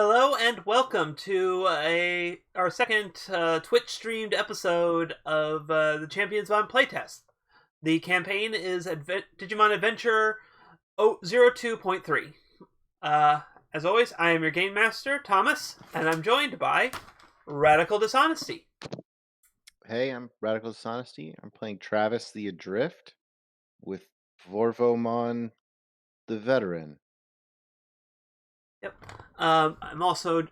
Hello and welcome to our second Twitch streamed episode of the Champions Bond Playtest. The campaign is Digimon Adventure 02.3. As always, I am your game master, Thomas, and I'm joined by Radical Dishonesty. Hey, I'm Radical Dishonesty. I'm playing Travis the Adrift with Vorvomon the Veteran. Yep. I'm also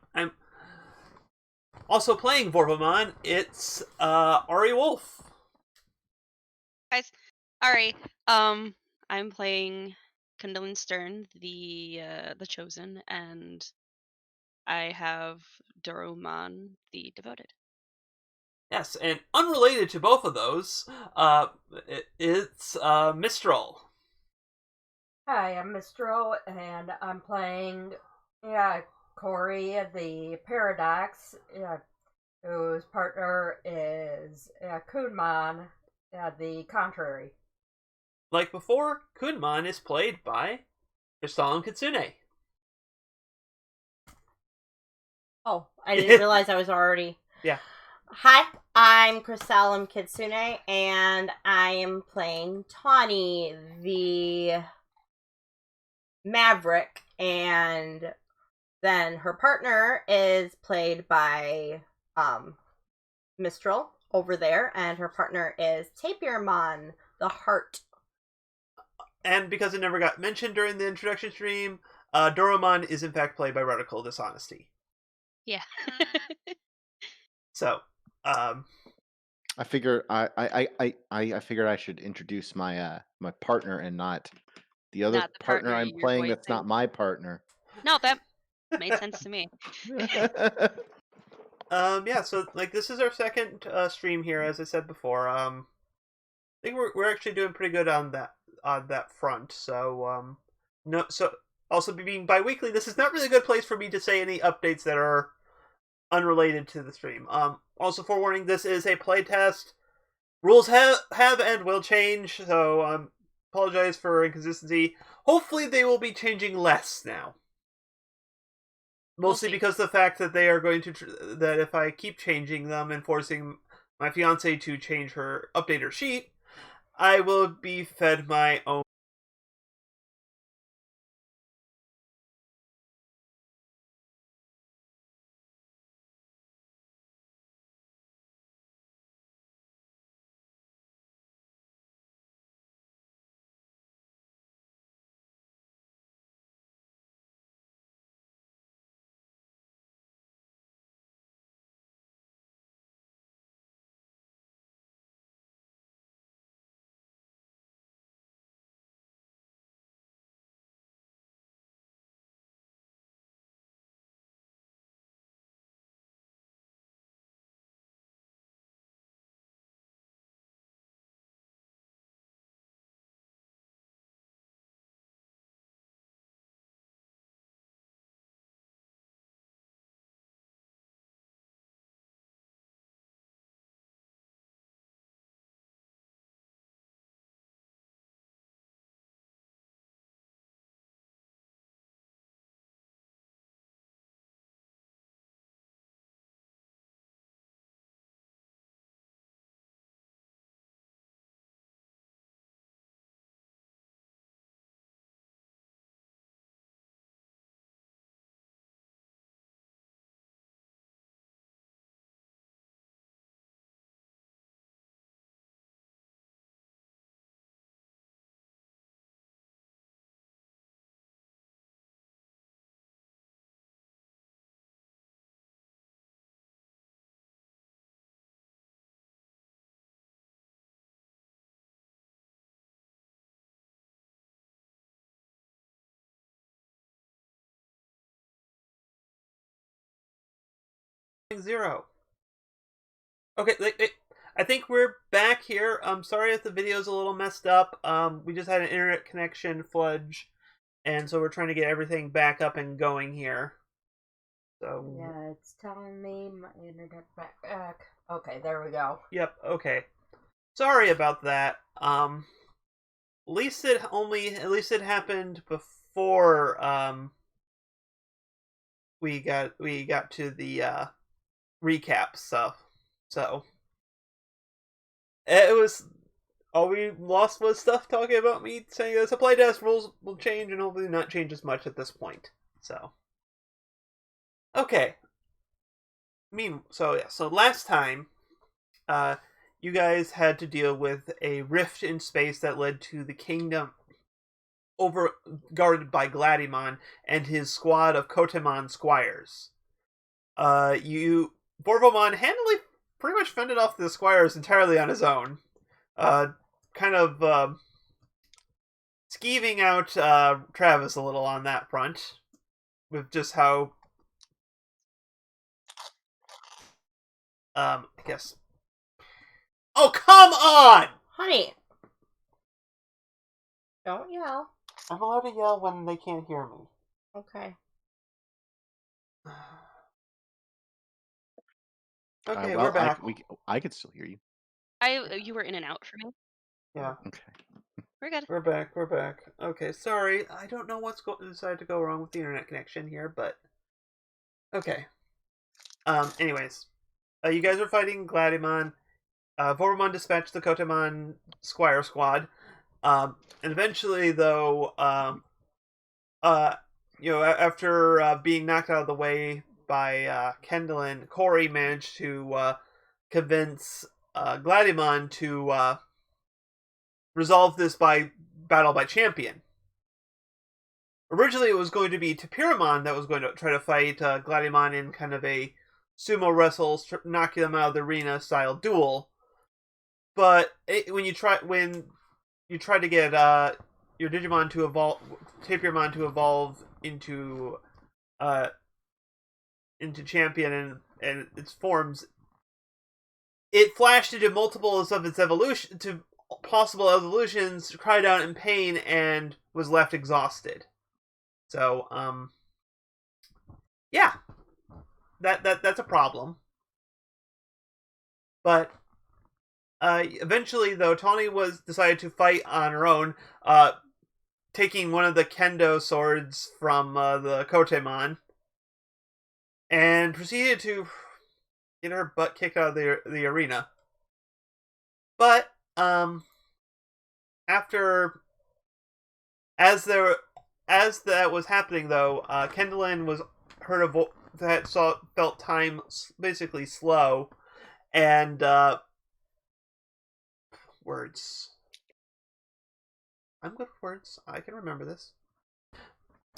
playing Vorvomon. It's Ari Wolf. Guys, Ari, I'm playing Condolin Stern, the Chosen, and I have Doromon, the Devoted. Yes, and unrelated to both of those, it's Mistral. Hi, I'm Mistral, and I'm playing Corey, the Paradox, whose partner is Kunmon, the Contrary. Like before, Kunmon is played by Crystalline Kitsune. Oh, I didn't realize I was already... Yeah. Hi, I'm Crystalline Kitsune, and I am playing Tawny, the Maverick, and then her partner is played by Mistral over there, and her partner is Tapirmon, the Heart. And because it never got mentioned during the introduction stream, Doromon is in fact played by Radical Dishonesty. Yeah. So, I figure I figured I should introduce my my partner and not the other Not the partner partner I'm you're playing. That's voicing. not my partner. No, that made sense to me. yeah. So, like, this is our second stream here, as I said before. I think we're actually doing pretty good on that front. So, no. So, also being bi-weekly, this is not really a good place for me to say any updates that are unrelated to the stream. Also, forewarning, this is a playtest. Rules have and will change, so apologize for inconsistency. Hopefully, they will be changing less now. Mostly because the fact that they are going to that if I keep changing them and forcing my fiance to update her sheet, I will be fed my own. Zero. Okay, I think we're back here. I'm sorry if the video's a little messed up. We just had an internet connection fludge, and so we're trying to get everything back up and going here. So yeah, it's telling me my internet back. Okay, there we go. Yep. Okay. Sorry about that. At least it happened before we got to the recap stuff. So it was all we lost was stuff talking about me saying that it's a playtest, rules will change and hopefully not change as much at this point. So okay. So last time, you guys had to deal with a rift in space that led to the kingdom guarded by Gladimon and his squad of Kotemon squires. Vorvomon handily pretty much fended off the squires entirely on his own. Kind of skeeving out Travis a little on that front, with just how I guess. Oh, come on! Honey. Don't yell. I'm allowed to yell when they can't hear me. Okay. Okay, well, we're back. I could still hear you. You were in and out for me. Yeah. Okay. We're good. We're back. Okay, sorry. I don't know what's decided to go wrong with the internet connection here, but okay. Anyways, you guys are fighting Gladimon. Vormon dispatched the Kotemon Squire Squad. And eventually, though, after being knocked out of the way by Kendallin, Corey managed to convince Gladimon to resolve this by battle by champion. Originally, it was going to be Tapiramon that was going to try to fight Gladimon in kind of a sumo wrestle, knocking them out of the arena style duel. But when you try to get your Digimon to evolve, Tapiramon to evolve into champion and its forms, it flashed into multiples of its possible evolutions, cried out in pain, and was left exhausted. So, yeah, that's a problem. But eventually, though, Tawny decided to fight on her own, taking one of the kendo swords from the Kotemon, and proceeded to get her butt kicked out of the arena. But as that was happening, though, Kendallin was heard felt time basically slow, and words. I'm good with words. I can remember this.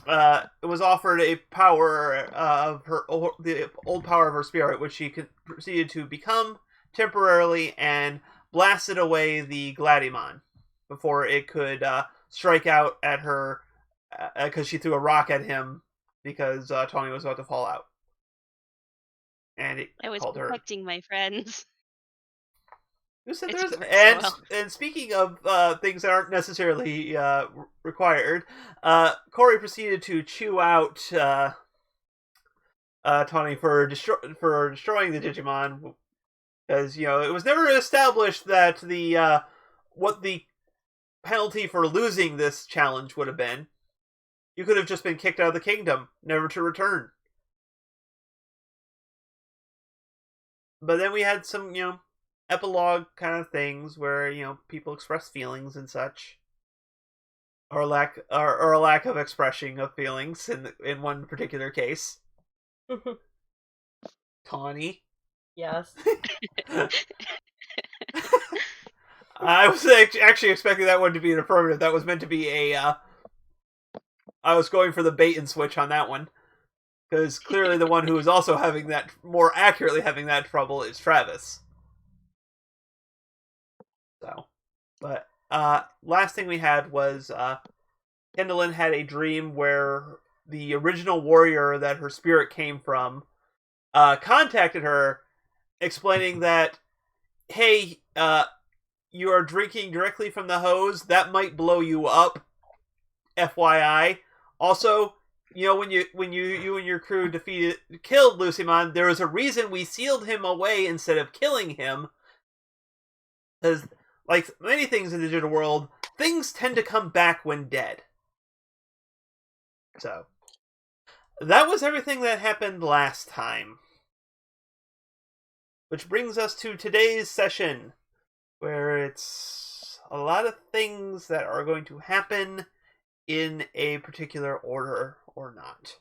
It was offered a power of the old power of her spirit, which she proceeded to become temporarily, and blasted away the Gladimon before it could strike out at her, because she threw a rock at him because Tawny was about to fall out, and I was called her. protecting my friends. Who said It's there's worked well. and speaking of things that aren't necessarily required, Corey proceeded to chew out Tawny for destroying the Digimon, because it was never established that what the penalty for losing this challenge would have been. You could have just been kicked out of the kingdom, never to return. But then we had some epilogue kind of things where people express feelings and such, or a lack of expressing of feelings in one particular case. Tawny. Yes. I was actually expecting that one to be an affirmative. That was meant to be a. I was going for the bait and switch on that one, because clearly the one who is also more accurately having that trouble is Travis. So, but last thing we had was Kendallin had a dream where the original warrior that her spirit came from contacted her, explaining that, hey, you are drinking directly from the hose. That might blow you up. FYI. Also, when you and your crew killed Lucimon, there was a reason we sealed him away instead of killing him. Because, like many things in the digital world, things tend to come back when dead. So, that was everything that happened last time. Which brings us to today's session, where it's a lot of things that are going to happen in a particular order or not.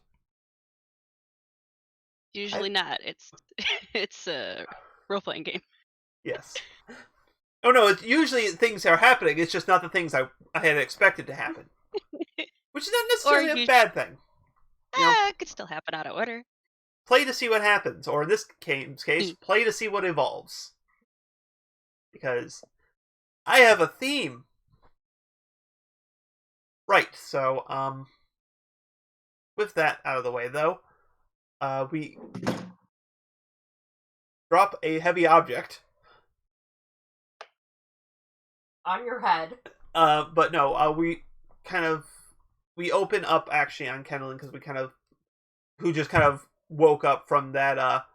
Usually not. It's a role-playing game. Yes. Oh no, it's usually things are happening, it's just not the things I had expected to happen. Which is not necessarily a bad thing. You know, It could still happen out of order. play to see what happens, or in this game's case, play to see what evolves. Because I have a theme. Right, so, with that out of the way, though, we drop a heavy object. On your head. But no, we open up actually on Kendallin because who just kind of woke up from that,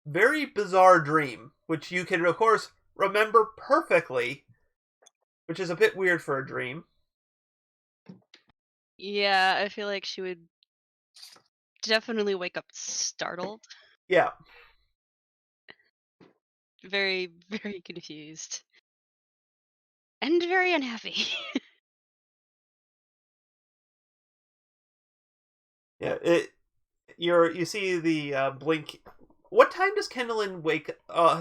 very bizarre dream, which you can, of course, remember perfectly, which is a bit weird for a dream. Yeah, I feel like she would definitely wake up startled. Yeah. Very, very confused. And very unhappy. Yeah, you see the blink. What time does Kendallin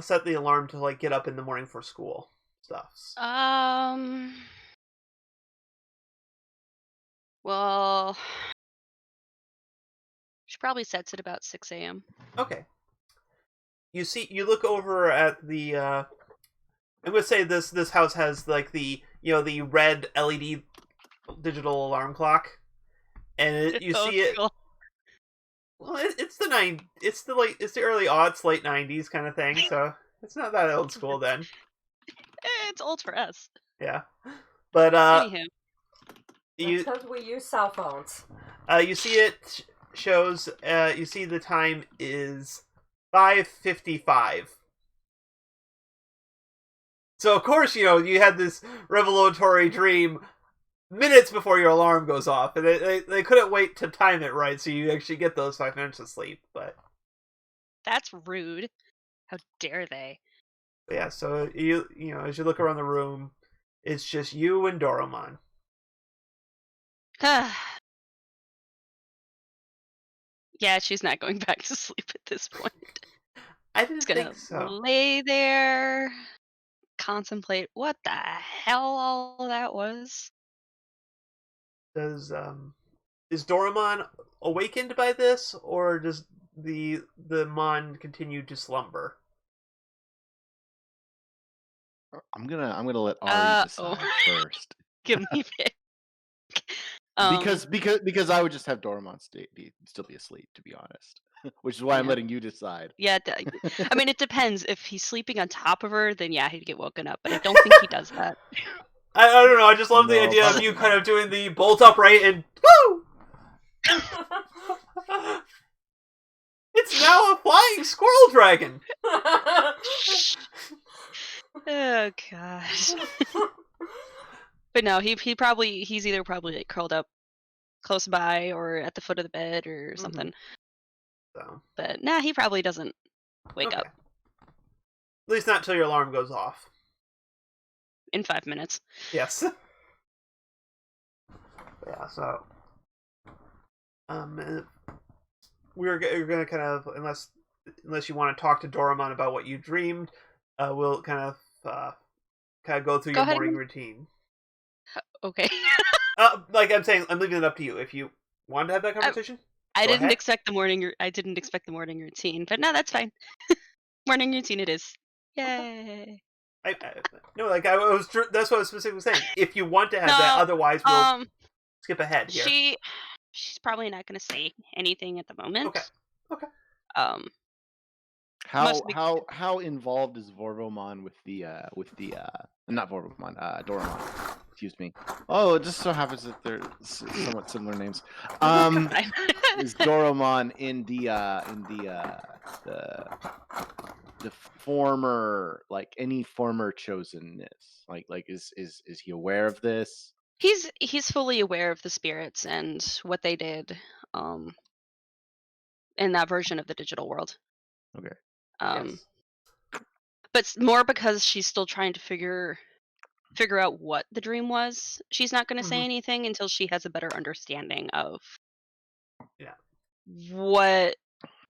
set the alarm to like get up in the morning for school stuffs? Well, she probably sets it about 6 a.m. Okay. You look over at the I'm gonna say this house has like the red LED digital alarm clock, and you see it. Cool. Well, it's the early aughts, late '90s kind of thing, so it's not that old school then. It's old for us. Yeah, but Anywho, Because we use cell phones. you see it shows. You see the time is 5:55. So of course you had this revelatory dream minutes before your alarm goes off, and they couldn't wait to time it right, so you actually get those 5 minutes of sleep. But that's rude. How dare they? yeah, so as you look around the room, it's just you and Doromon. Yeah, she's not going back to sleep at this point. I didn't She's gonna think so. lay there, contemplate what the hell all that was. Does is Doromon awakened by this, or does the Mon continue to slumber? I'm gonna let Ari decide first. Give me pick. Because I would just have Doromon still be asleep, to be honest. Which is why I'm letting you decide. Yeah, I mean, it depends. If he's sleeping on top of her, then yeah, he'd get woken up. But I don't think he does that. I don't know. I just love the idea of you kind of doing the bolt upright and woo. It's now a flying squirrel dragon. Oh gosh. But no, he's either probably like curled up close by or at the foot of the bed or something. So. But nah, he probably doesn't wake up. At least not till your alarm goes off. In 5 minutes. Yes. Yeah, so we're gonna kind of, unless you want to talk to Doromon about what you dreamed, we'll kind of go through your morning routine. Okay. Like I'm saying, I'm leaving it up to you. If you want to have that conversation, I didn't expect the morning routine, but no, that's fine. Morning routine it is. Yay. No, like that's what I was specifically saying. If you want to have that, otherwise we'll skip ahead here. She's probably not going to say anything at the moment. Okay. How involved is Vorvomon with the not Vorvomon, Doromon? Excuse me. Oh, it just so happens that they're somewhat similar names. Is Doromon in the former, like any former chosenness? Like is he aware of this? He's fully aware of the spirits and what they did. in that version of the digital world. Okay. Yes. But more because she's still trying to figure out what the dream was. She's not going to say Mhm. anything until she has a better understanding of Yeah. what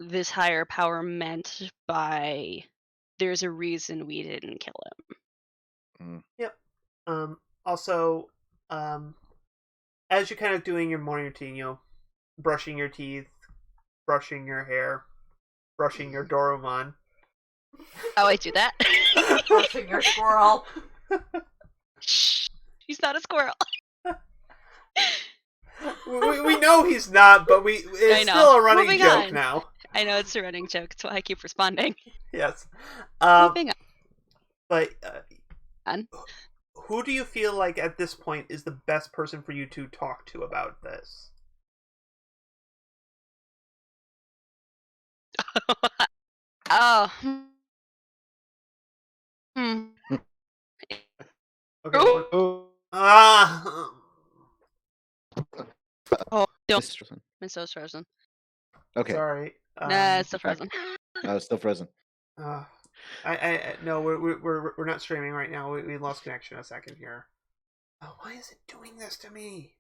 this higher power meant by there's a reason we didn't kill him. Yep. Also, as you're kind of doing your morning routine, brushing your teeth, brushing your hair, brushing your Doromon. Oh, I do that. Brushing your squirrel. Shh, he's not a squirrel. we know he's not, but it's know. still a running Moving joke on. now. I know it's a running joke. That's why I keep responding. Yes. Moving on. But On. who do you feel like at this point is the best person for you to talk to about this? Oh. Okay. Oh. Oh, don't. It's frozen. I'm so frozen. Okay. Sorry. Nah, it's still frozen. No, it's still frozen. No, we're not streaming right now. We lost connection a second here. Oh, why is it doing this to me?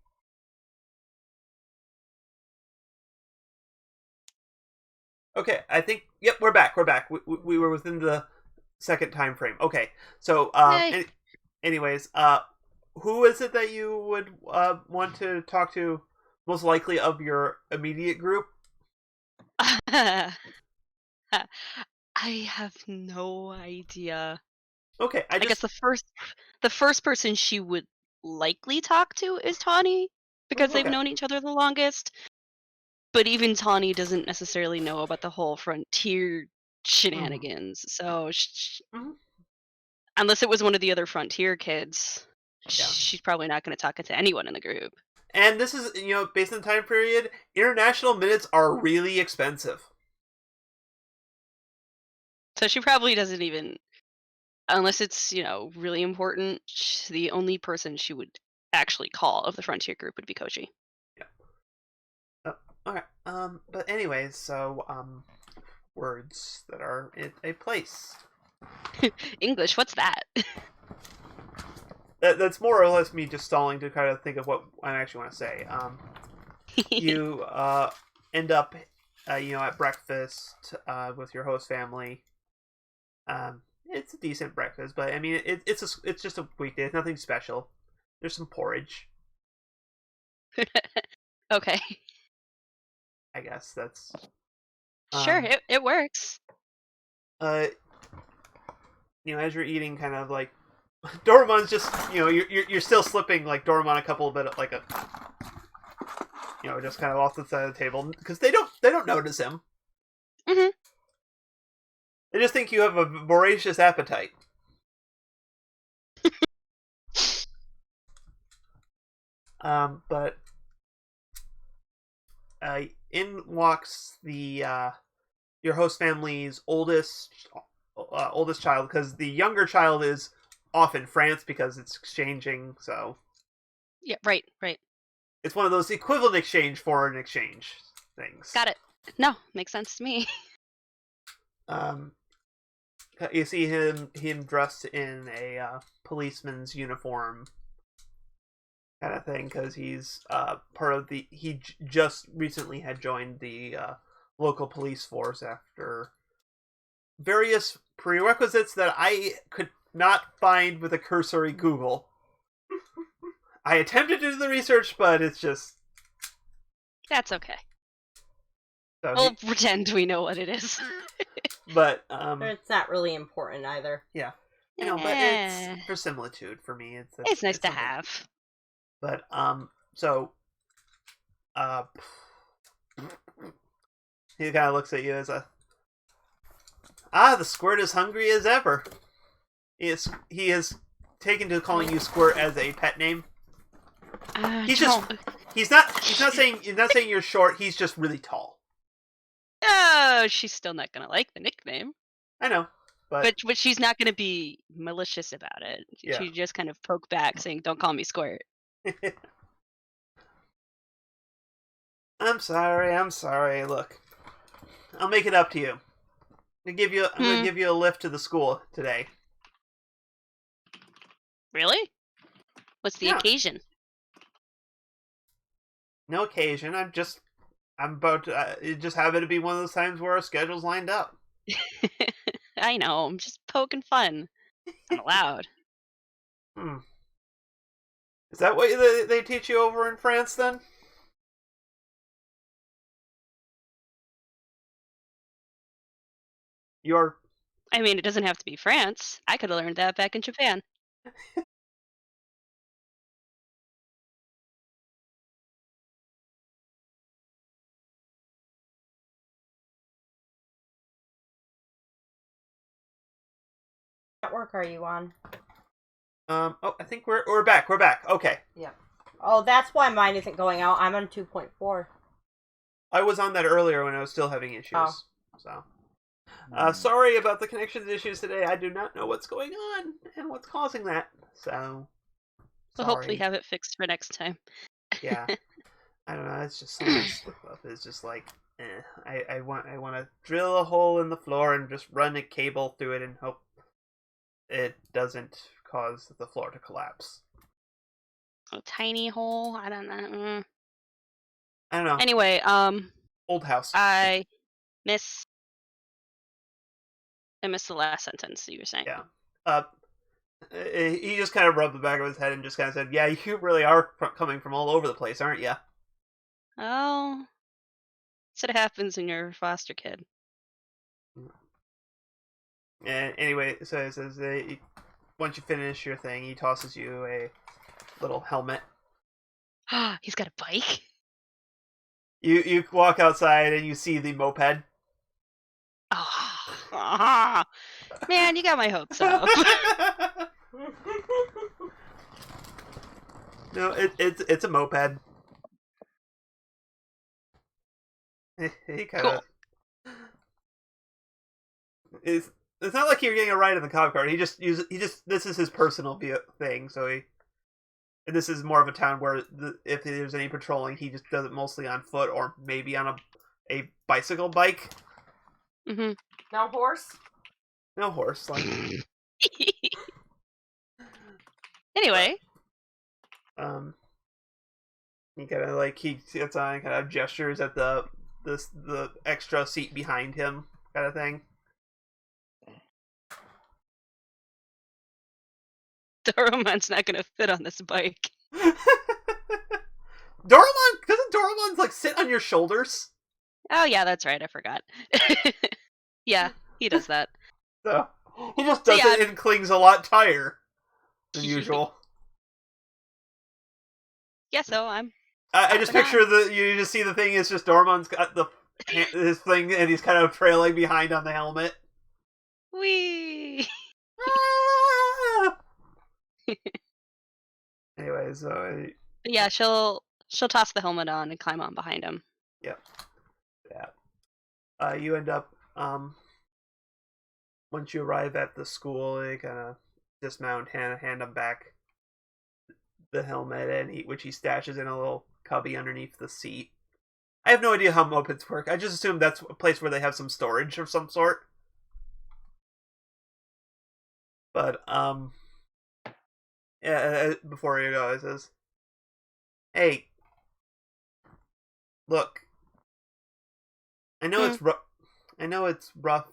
Okay, I think. Yep, we're back. We're back. We were within the second time frame. Okay, so Yay. anyways, who is it that you would want to talk to? Most likely of your immediate group. I have no idea. Okay, I guess the first person she would likely talk to is Tawny because they've Okay. known each other the longest. But even Tawny doesn't necessarily know about the whole Frontier shenanigans. So unless it was one of the other Frontier kids, she's probably not going to talk to anyone in the group. And this is, based on the time period, international minutes are really expensive. So she probably doesn't even, unless it's, really important, the only person she would actually call of the Frontier group would be Koji. Yeah. Okay. But anyways, so, words that are in a place. English, what's that? That's more or less me just stalling to kind of think of what I actually want to say. You end up, at breakfast with your host family. It's a decent breakfast, but I mean, it's just a weekday. It's nothing special. There's some porridge. Okay. I guess that's Sure, it works. as you're eating, kind of like Doraemon's just, you're still slipping like Doraemon a couple of bit like a, just kind of off the side of the table because they don't notice him. Mm-hmm. They just think you have a voracious appetite. But in walks the your host family's oldest child, because the younger child is off in France because it's exchanging. So yeah, right. It's one of those equivalent exchange foreign exchange things. Got it. No, makes sense to me. You see him dressed in a policeman's uniform, kind of thing, because he's part of the. He just recently had joined the local police force after various prerequisites that I could not find with a cursory Google. I attempted to do the research, but it's just. That's okay. So We'll pretend we know what it is. But It's not really important either. yeah, but it's for similitude for me. It's nice to something. have. But so he kind of looks at you as the Squirt is hungry as ever. He is taken to calling you Squirt as a pet name. He's not saying you're short. He's just really tall. Oh, she's still not gonna like the nickname. I know, but she's not gonna be malicious about it. Yeah. She just kind of poke back, saying, "Don't call me Squirt." I'm sorry. Look, I'll make it up to you. I'm gonna give you a lift to the school today. Really? What's the Yeah. occasion? No occasion. I'm about to. It just happened to be one of those times where our schedules lined up. I know. I'm just poking fun. I'm allowed. Hmm. Is that what they teach you over in France then? You're. I mean, it doesn't have to be France. I could have learned that back in Japan. Network are you on? Oh, I think we're back. We're back. Okay. Yep. Oh, that's why mine isn't going out. I'm on 2.4. I was on that earlier when I was still having issues. Oh. So. Sorry about the connection issues today. I do not know what's going on and what's causing that. So. We'll Sorry. hopefully have it fixed for next time. Yeah. I don't know. It's just some of this stuff. It's just like, I want to drill a hole in the floor and just run a cable through it and hope it doesn't cause the floor to collapse. A tiny hole. I don't know. I don't know. Anyway, Old house. I missed the last sentence you were saying. Yeah. He just kind of rubbed the back of his head and just kind of said, "Yeah, you really are coming from all over the place, aren't you?" Oh, that's what happens when you're a foster kid. And anyway, so it says once you finish your thing, he tosses you a little helmet. He's got a bike. You walk outside and you see the moped. Oh, man, you got my hopes up. No, it's a moped. He kind of. Cool. It's not like you're getting a ride in the cop car. He just this is his personal thing. So and this is more of a town where if there's any patrolling, he just does it mostly on foot or maybe on a bicycle bike. Mm-hmm. No horse? No horse, like. Anyway. He kind of he gets on and kind of gestures at the extra seat behind him, kind of thing. Doraemon's not gonna fit on this bike. Doesn't Doraemon sit on your shoulders? Oh yeah, that's right. I forgot. Yeah, he does that. So he just does it and clings a lot tighter than usual. Yeah, so I just picture you just see the thing is just Doraemon's got his thing and he's kind of trailing behind on the helmet. Wee. Anyway, so Yeah, she'll toss the helmet on and climb on behind him. Yep. Yeah. You end up once you arrive at the school, they kind of dismount, hand him back the helmet, and which he stashes in a little cubby underneath the seat. I have no idea how mopeds work. I just assume that's a place where they have some storage of some sort. But yeah. Before you go, it says, "Hey, look. I know it's rough. I know it's rough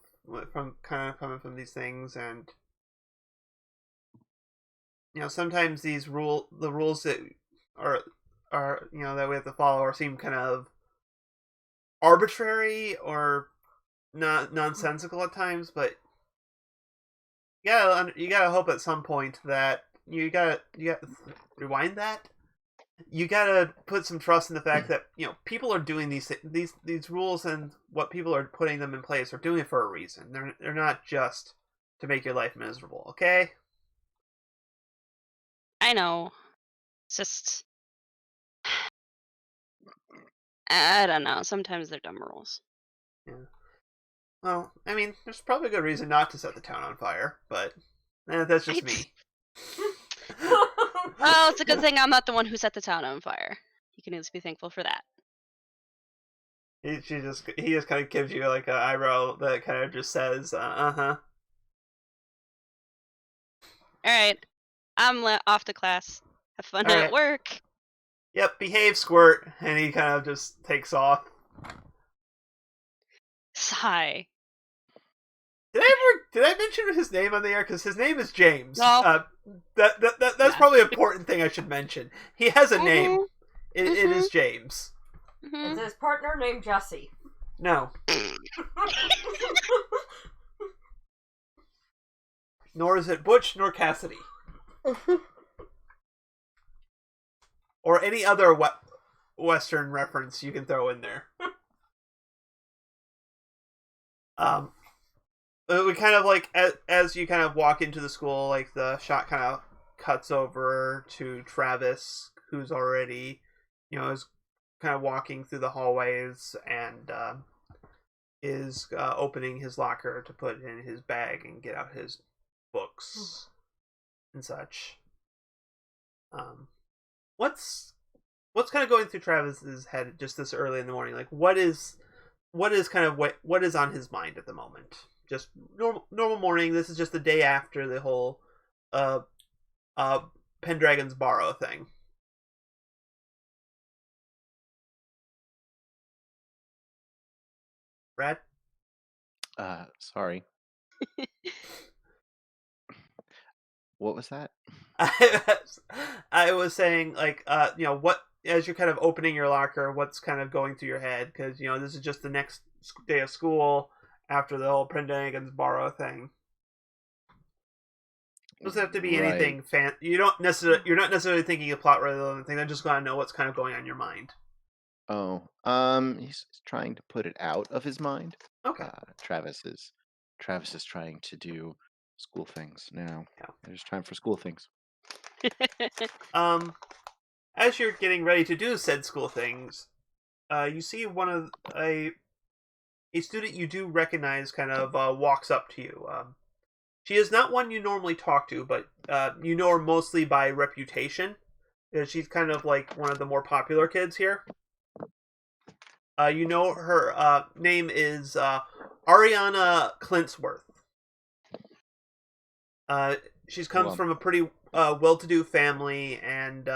from kind of coming from these things, and sometimes the rules that are that we have to follow seem kind of arbitrary or not nonsensical at times, but you gotta hope at some point that you gotta rewind that. You gotta put some trust in the fact that people are doing these rules, and what people are putting them in place are doing it for a reason. They're not just to make your life miserable. Okay? I know. It's just I don't know. Sometimes they're dumb rules. Yeah. Well, I mean, there's probably a good reason not to set the town on fire, but that's just me. Well, it's a good thing I'm not the one who set the town on fire. You can at least be thankful for that. He just kind of gives you like an eyebrow that kind of just says, uh-huh. Alright. I'm off to class. Have fun All at right. work. Yep, behave, Squirt. And he kind of just takes off. Sigh. Did I mention his name on the air? Because his name is James. No. That's Yeah. probably an important thing I should mention. He has a name. It is James. Mhm. Is his partner named Jesse? No. Nor is it Butch nor Cassidy. Or any other Western reference you can throw in there. We kind of like, as you kind of walk into the school, like the shot kind of cuts over to Travis, who's already, is kind of walking through the hallways and is opening his locker to put in his bag and get out his books and such. What's kind of going through Travis's head just this early in the morning? Like, what is kind of what is on his mind at the moment? Just normal morning. This is just the day after the whole Pendragon's Borrow thing. Brad? Sorry. What was that? I was saying, like, what, as you're kind of opening your locker, what's kind of going through your head? Because, this is just the next day of school after the whole Pendragon's Borrow thing. It doesn't have to be anything you're not necessarily thinking of plot relevant thing. I just gotta know what's kind of going on in your mind. Oh, he's trying to put it out of his mind. Okay. Travis is trying to do school things now. Yeah. There's time for school things. As you're getting ready to do said school things, you see one of a student you do recognize kind of walks up to you. She is not one you normally talk to, but you know her mostly by reputation. She's kind of like one of the more popular kids here. You know her name is Ariana Clintsworth. She comes from a pretty well-to-do family, and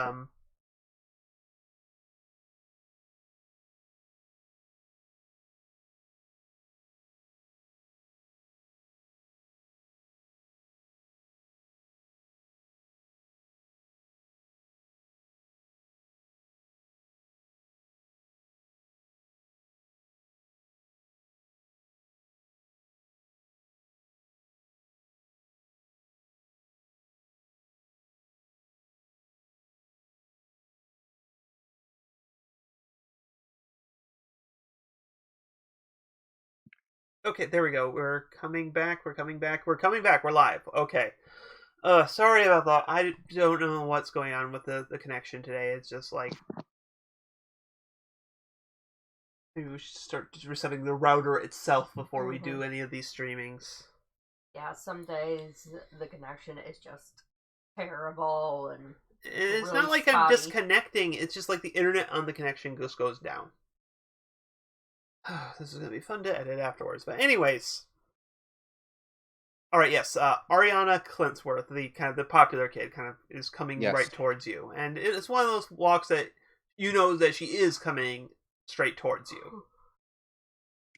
okay, there we go. We're coming back. We're live. Okay. Sorry about that. I don't know what's going on with the connection today. It's just like, maybe we should start resetting the router itself before we do any of these streamings. Yeah, some days the connection is just terrible, and It's really not like spotty. I'm disconnecting. It's just like the internet on the connection just goes down. This is going to be fun to edit afterwards. But anyways. Alright, yes. Ariana Clintsworth, the popular kid, kind of is coming right towards you. And it's one of those walks that you know that she is coming straight towards you.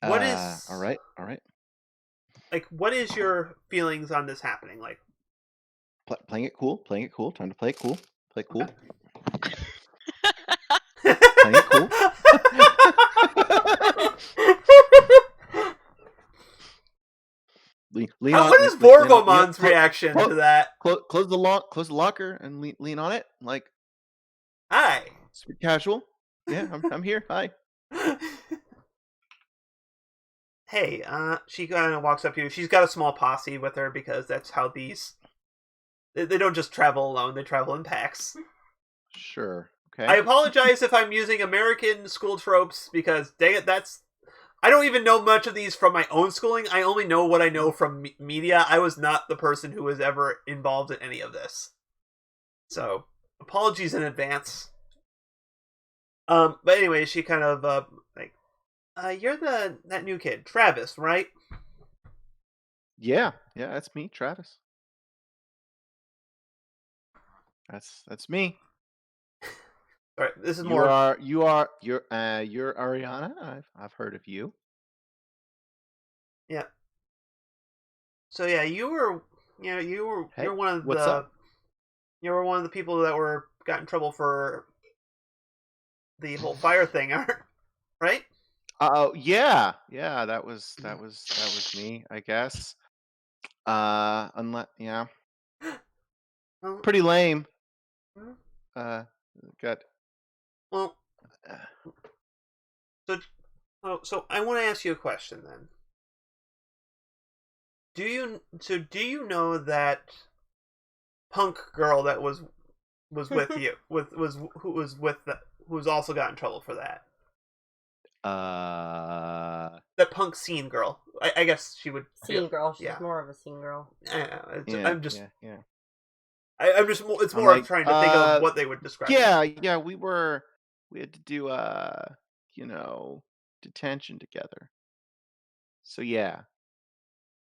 What is... Alright. Like, what is your feelings on this happening? Like, Playing it cool. Time to play it cool. Play it cool. Okay. Playing it cool. What is Vorgomon's reaction to that? Close the locker and lean on it. Like, hi. Super casual. Yeah, I'm here. Hi. Hey, she kind of walks up to you. She's got a small posse with her because that's how they don't just travel alone. They travel in packs. Sure. Okay. I apologize if I'm using American school tropes because, dang it, I don't even know much of these from my own schooling. I only know what I know from media. I was not the person who was ever involved in any of this. So, apologies in advance. But anyway, she kind of, You're that new kid, Travis, right? Yeah, that's me, Travis. That's me. All right, this is more. You're Ariana. I've heard of you. Yeah. So yeah, you're Hey, one of what's the up? you were one of the people that got in trouble for the whole fire thing, right? Oh yeah, that was me, I guess. Unless Well, pretty lame. hmm, Got. well, Uh, so I want to ask you a question then. Do you know that punk girl that was with you who was also got in trouble for that? That punk scene girl. I guess she would. Scene girl. She's Yeah. more of a scene girl. I'm just. Yeah. I'm just. It's I'm more like, of trying to think of what they would describe. Yeah. We had to do detention together. So yeah,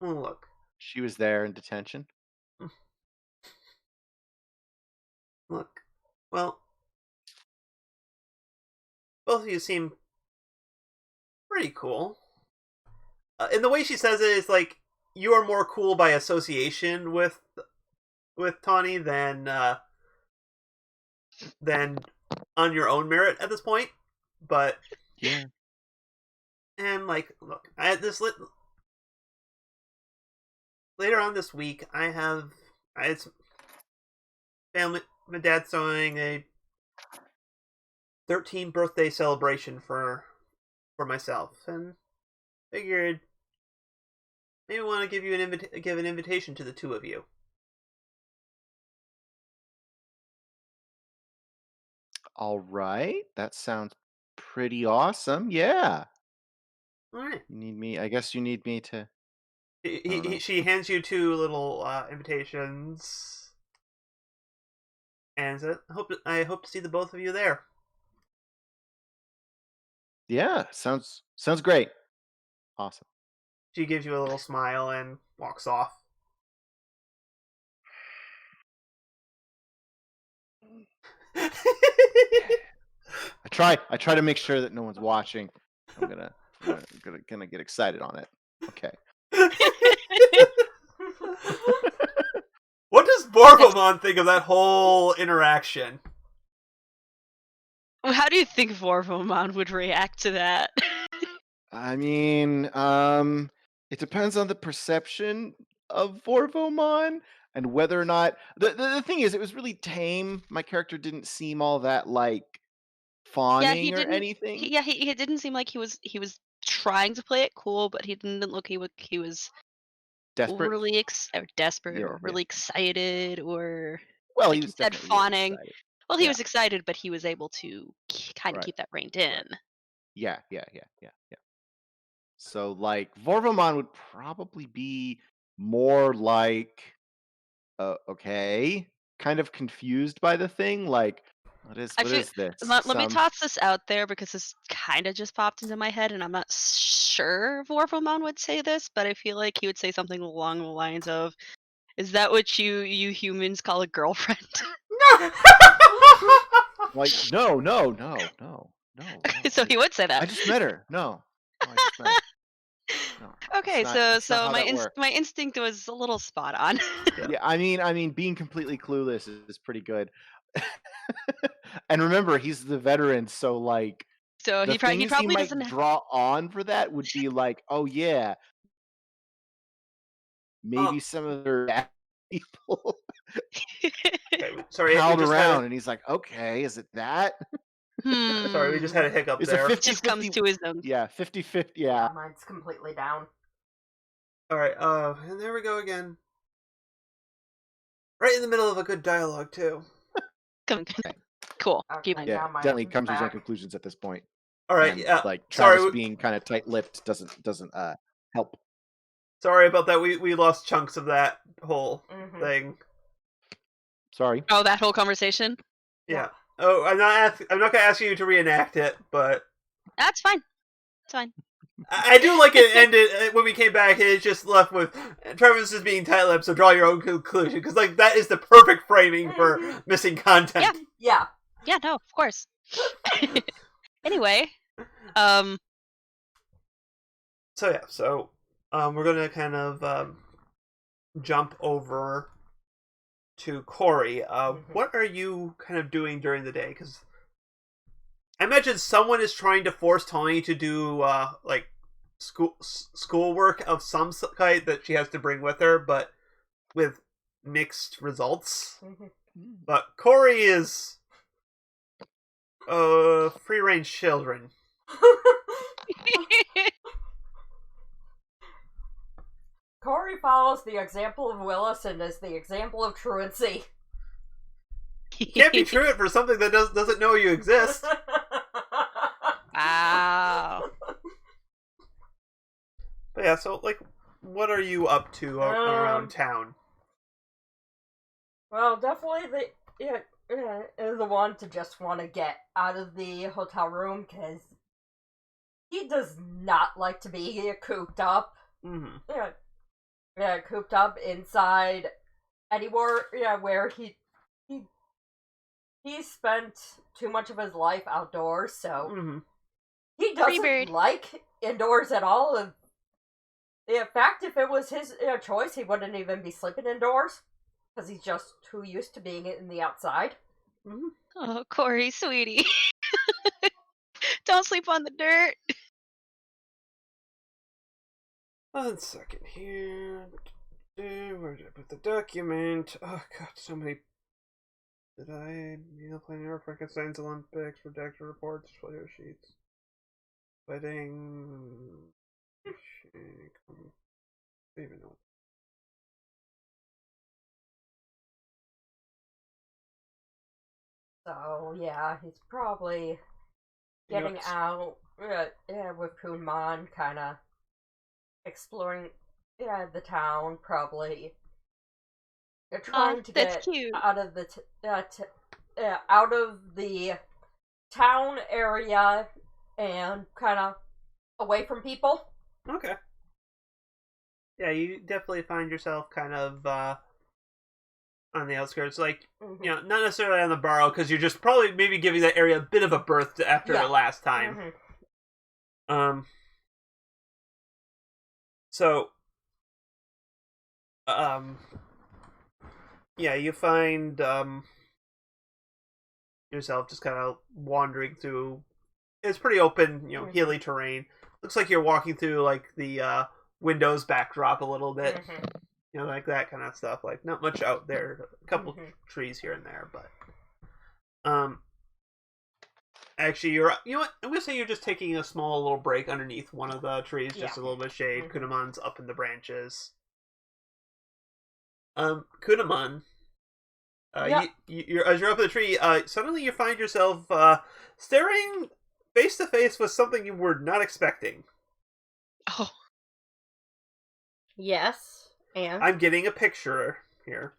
Oh, look. she was there in detention. Look. Well, both of you seem pretty cool. And the way she says it is like you are more cool by association with Tawny than on your own merit at this point. But Yeah. and like, look, later on this week, I had some family. My dad's throwing a 13th birthday celebration for myself, and figured maybe want to give you give an invitation to the two of you. All right, that sounds pretty awesome. Yeah. All right. You need me. I guess you need me to. I don't know. She hands you two little invitations, and says, I hope to see the both of you there. Yeah, sounds great. Awesome. She gives you a little smile and walks off. I try to make sure that no one's watching. I'm gonna get excited on it. Okay. What does Borvomon think of that whole interaction? How do you think Vorvomon would react to that? I mean, it depends on the perception of Vorvomon and whether or not the thing is, it was really tame. My character didn't seem all that like Yeah, he fawning or didn't. anything. He didn't seem like he was trying to play it cool, but he didn't look he was Desperate. really desperate Yeah, or really excited or Well, like he you was said definitely really fawning. excited. Well, he Yeah. was excited, but he was able to kind of Right. keep that reined in. Yeah. So like Vorvomon would probably be more like okay, kind of confused by the thing, like what is this? Let me toss this out there because this kind of just popped into my head, and I'm not sure Vorvomon would say this, but I feel like he would say something along the lines of, "Is that what you humans call a girlfriend?" Like no. So he would say that. I just met her. No, I just met her. No, Okay, that's not how that works. my instinct was a little spot on. Yeah, I mean, being completely clueless is pretty good. And remember, he's the veteran, so like So the he things probably he might doesn't. draw on for that would be like, oh yeah, maybe some of their bad people Okay, sorry, palled around, and he's like, okay, is it that? Sorry, we just had a hiccup It's there. a 50 Just comes to his own. Yeah, 50-50. Yeah. Mine's completely down. All right, and there we go again. Right in the middle of a good dialogue too. Cool. Okay, Keep Yeah, now my definitely comes to his own back. conclusions at this point. All right, And, yeah. like Sorry, Travis being kind of tight-lipped doesn't help. sorry about that. We lost chunks of that whole thing. Sorry. Oh, that whole conversation? Yeah. Oh, I'm not gonna ask you to reenact it, but That's fine. fine. I do like it ended when we came back. It's just left with Travis just being tight-lipped. So draw your own conclusion, because like that is the perfect framing for missing content. Yeah. Yeah, no, of course. Anyway, So we're gonna kind of jump over to Corey. What are you kind of doing during the day? Because I imagine someone is trying to force Tawny to do like schoolwork of some kind that she has to bring with her, but with mixed results. But Corey is free range children. Corey follows the example of Willis and is the example of truancy. You can't be truant for something that doesn't know you exist. Wow. But yeah, so like, what are you up to around town? Well, definitely the one to just want to get out of the hotel room, because he does not like to be cooped up. Cooped up inside anywhere. Where he spent too much of his life outdoors, so he doesn't like indoors at all. And in fact, if it was his choice, he wouldn't even be sleeping indoors, because he's just too used to being in the outside. Oh, Corey, sweetie. Don't sleep on the dirt. 1 second here. Where did I put the document? Oh god, so many. Did I plan our Frankenstein's Olympics, redacted reports, photo sheets, wedding? I don't even know. So yeah, he's probably getting out with Kunmon, kind of exploring the town, probably. They're trying to get cute. out of the out of the town area and kind of away from people. Okay. Yeah, you definitely find yourself kind of on the outskirts, like not necessarily on the borough, because you're just probably maybe giving that area a bit of a birth after the last time. So, yeah, you find yourself just kind of wandering through. It's pretty open, hilly terrain. Looks like you're walking through like the Windows backdrop a little bit, like that kind of stuff. Like not much out there, a couple trees here and there, but actually, you know what? I'm gonna say you're just taking a small little break underneath one of the trees, just a little bit of shade. Kunamon's up in the branches. Kunamon, you're as you're up in the tree, suddenly you find yourself staring face to face with something you were not expecting. Oh. Yes, and I'm getting a picture here.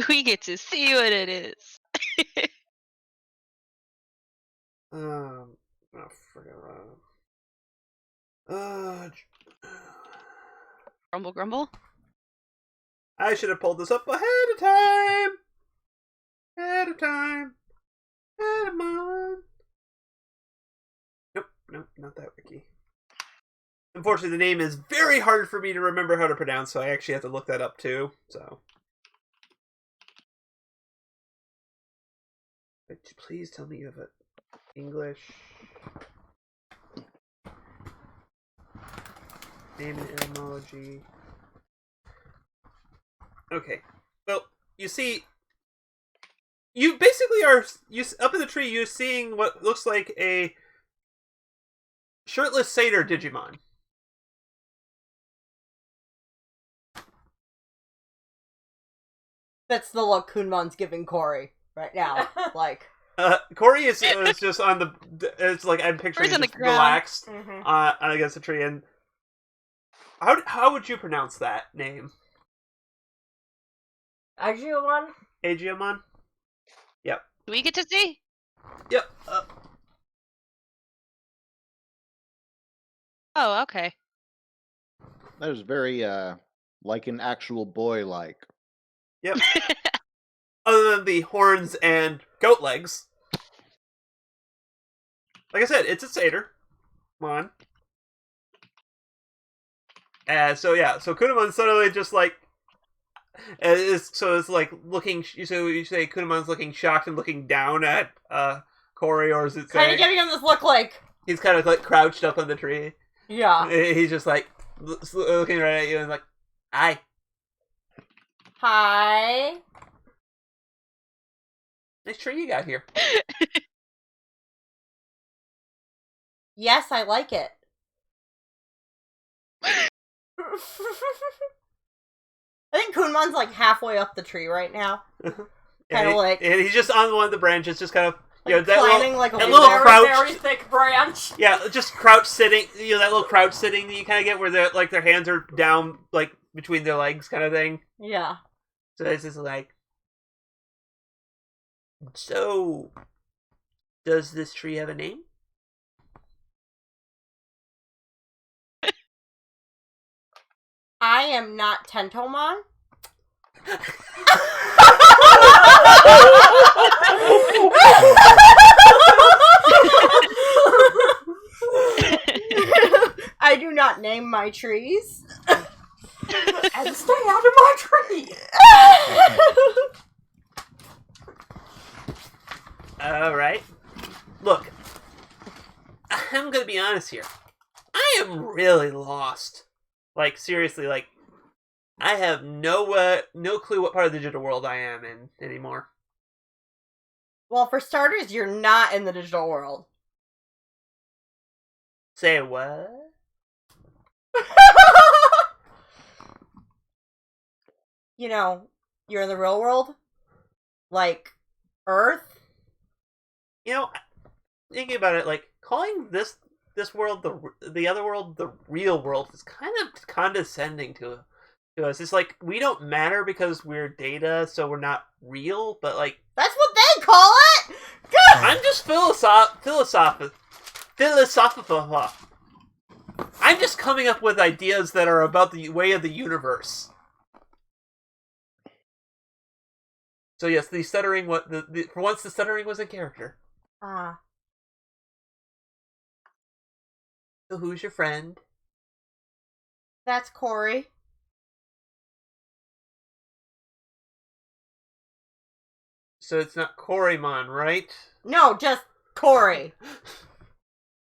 We get to see what it is. Oh, forget. Grumble, grumble. I should have pulled this up ahead of time. Ahead of time. Ahead of month. Nope, not that wiki. Unfortunately, the name is very hard for me to remember how to pronounce, so I actually have to look that up too. So, but please tell me you have an English name and etymology. Okay. Well, you see, you basically are up in the tree. You're seeing what looks like a shirtless satyr Digimon. that's the look Kunmon's giving Corey right now. Like, Corey is just on the. It's like I'm picturing on the just ground. relaxed against a tree. And how would you pronounce that name? Agiomon? Agiomon? Yep. Do we get to see? Yep. Oh, okay. That was very like an actual boy like. Yep. Other than the horns and goat legs. Like I said, it's a satyr. Come on. So Kunamon's suddenly just like, it's like looking. So you say Kunamon's looking shocked and looking down at Corey, or is it Kind of giving him this look like he's kind of like crouched up on the tree? Yeah. He's just like looking right at you and like, hi. Hi. Nice tree you got here. Yes, I like it. I think Kunmon's like halfway up the tree right now. Kind of like... And he's just on one of the branches, just kind of... Like climbing like a little crouch, very thick branch. Yeah, just crouch sitting. You know, that little crouch sitting that you kind of get where their hands are down, like, between their legs kind of thing. Yeah. So it's just like... So... Does this tree have a name? I am not Tentomon. I do not name my trees. And stay out of my tree! Alright. Look, I'm gonna be honest here. I am really lost. Like, seriously, like, I have no clue what part of the digital world I am in anymore. Well, for starters, you're not in the digital world. Say what? You know, you're in the real world. Like, Earth. You know, thinking about it, like, calling this world the other world the real world is kind of condescending to us. It's like, we don't matter because we're data, so we're not real, but like... That's what they call it! I'm just philosophical. I'm just coming up with ideas that are about the way of the universe. So yes, the stuttering, for once the stuttering was a character. So who's your friend? That's Corey. So it's not Corymon, right? No, just Corey.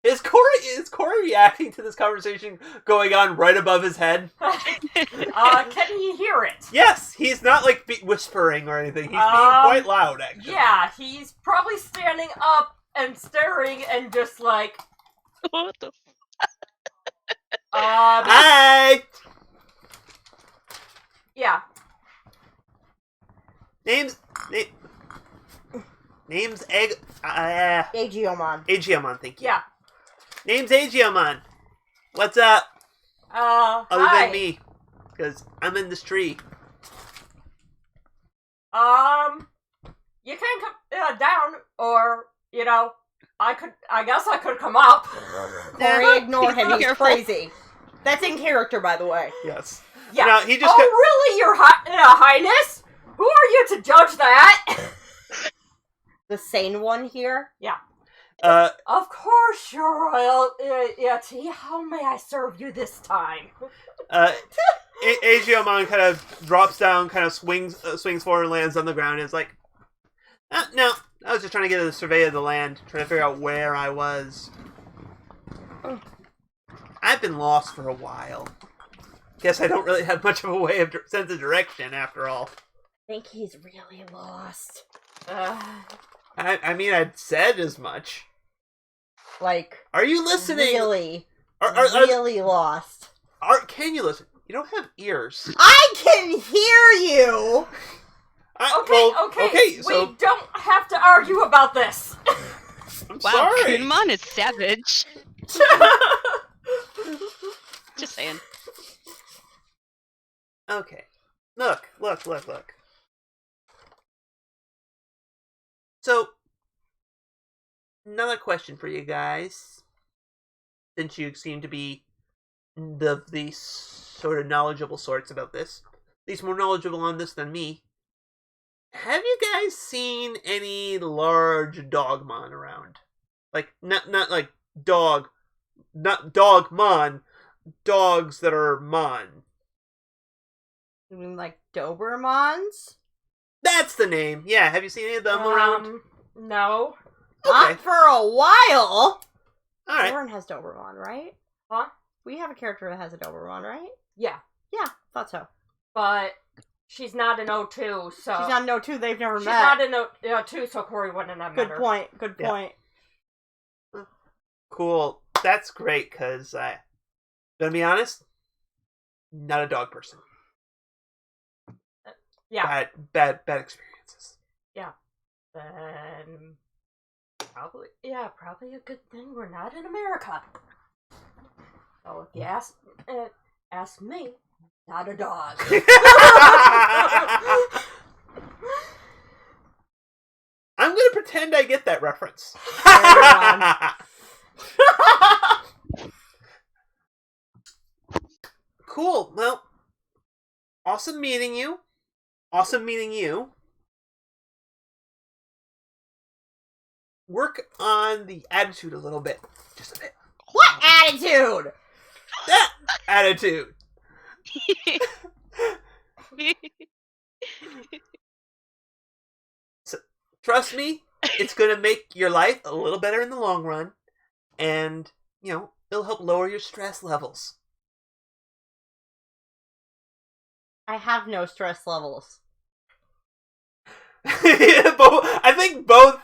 Is Corey reacting to this conversation going on right above his head? Can he hear it? Yes, he's not like whispering or anything. He's being quite loud, actually. Yeah, he's probably standing up and staring and just like... What the Hi! Yeah. Name's Aegeomon. Aegeomon, thank you. Yeah. Name's Aegeomon. What's up? Other hi. than me. Because I'm in this tree. You can come down, or, you know, I guess I could come up. Corey, ignore him, he's Careful. crazy. That's in character, by the way. Yes. Yeah. Now, he just really, your highness? Who are you to judge that? The sane one here? Yeah. Of course, your royalty. How may I serve you this time? Aegeomon kind of drops down, kind of swings forward and lands on the ground. And is like, no, I was just trying to get a survey of the land, trying to figure out where I was. I've been lost for a while. Guess I don't really have much of a way of sense of direction, after all. I think he's really lost. I mean, I'd said as much. Like, are you listening? Really, really lost. Can you listen? You don't have ears. I can hear you! Okay, so... we don't have to argue about this. I'm wow, sorry. Kunmon is savage. Just saying. Okay. Look. So, another question for you guys. Since you seem to be the sort of knowledgeable sorts about this, at least more knowledgeable on this than me. Have you guys seen any large dogmon around? Like not like dog, not dogmon, dogs that are mon. You mean like Dobermans? That's the name. Yeah, have you seen any of them around? No. Okay. Not for a while. All right. Lauren has Doberman, right? Huh? We have a character that has a Doberman, right? Yeah. Yeah, thought so. But she's not an O2, so... She's not an O2, they've never She's met. not an O2, so Corey wouldn't have met Good her. point, good Yeah. point. Cool. That's great, because gonna be honest, not a dog person. Yeah. Bad experiences. Yeah. Then... Probably a good thing we're not in America. So if you ask me, not a dog. I'm gonna pretend I get that reference. Cool. Well, awesome meeting you. Awesome meeting you. Work on the attitude a little bit. Just a bit. What attitude? That attitude. So, trust me, it's going to make your life a little better in the long run. And, it'll help lower your stress levels. I have no stress levels. I think both,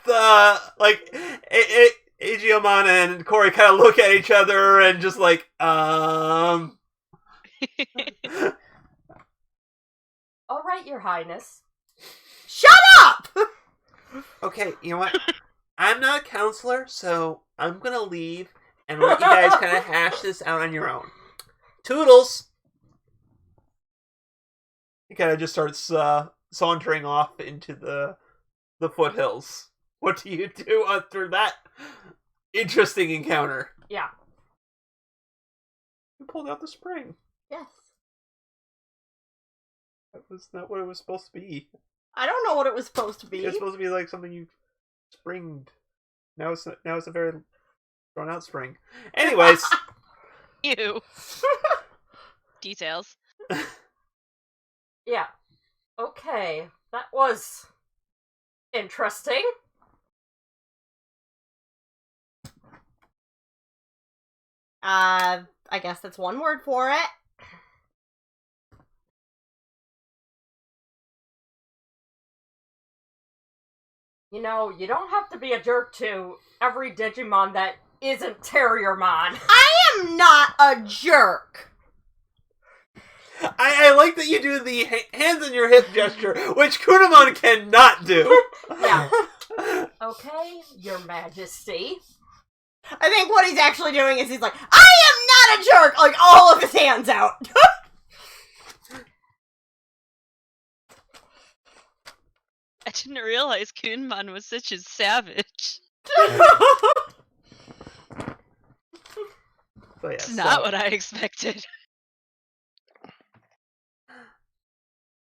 Agiomon and Corey kind of look at each other and just like, All right, Your Highness. Shut up! Okay, you know what? I'm not a counselor, so I'm gonna leave and let you guys kind of hash this out on your own. Toodles! He kind of just starts sauntering off into the foothills. What do you do after that interesting encounter? Yeah. You pulled out the spring. Yes. That was not what it was supposed to be. I don't know what it was supposed to be. It's supposed to be like something you springed. Now it's a very drawn out spring. Anyways. Ew. Details. Yeah. Okay. That was interesting. I guess that's one word for it. You don't have to be a jerk to every Digimon that isn't Terriermon. I am not a jerk. I like that you do the hands in your hip gesture, which Kunamon cannot do. Yeah. Okay, Your Majesty. I think what he's actually doing is he's like, I am not a jerk! Like, all of his hands out. I didn't realize Kunman was such a savage. So, yeah, It's not what I expected.